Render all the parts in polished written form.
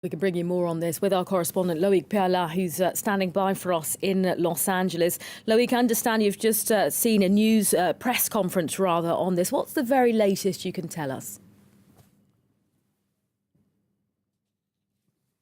We can bring you more on this with our correspondent Loic Peala, who's standing by for us in Los Angeles. Loic, I understand you've just seen a news press conference rather on this. What's the very latest you can tell us?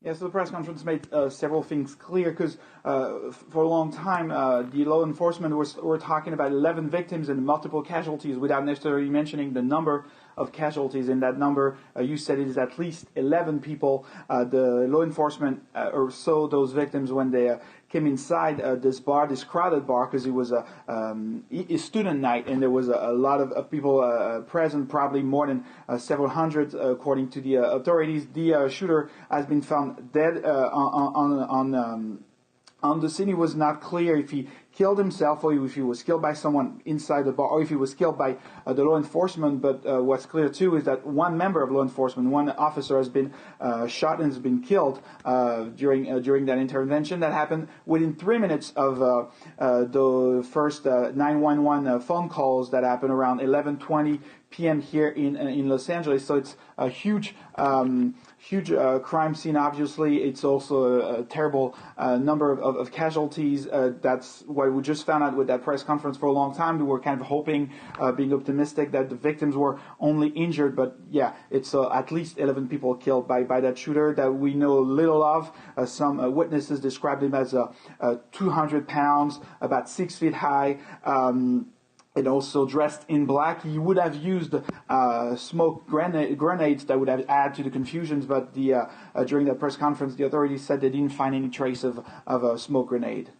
Yes, the press conference made several things clear because for a long time the law enforcement were talking about 11 victims and multiple casualties without necessarily mentioning the number of casualties. In that number, you said it is at least 11 people. The law enforcement saw those victims when they came inside this crowded bar, because it was a student night, and there was a lot of people present, probably more than several hundred, according to the authorities. The shooter has been found dead on the scene. It was not clear if he killed himself or if he was killed by someone inside the bar or if he was killed by the law enforcement. But what's clear too is that one member of law enforcement, one officer, has been shot and has been killed during that intervention. That happened within 3 minutes of the first 911 phone calls that happened around 11:20 p.m. here in Los Angeles. So it's a huge crime scene. Obviously, it's also a terrible number of casualties. That's what we just found out with that press conference. For a long time, we were kind of hoping, being optimistic, that the victims were only injured. But yeah, it's at least 11 people killed by that shooter that we know little of. Some witnesses described him as 200 pounds, about 6 feet high. And also dressed in black. He would have used smoke grenades that would have added to the confusions, but during that press conference, the authorities said they didn't find any trace of a smoke grenade.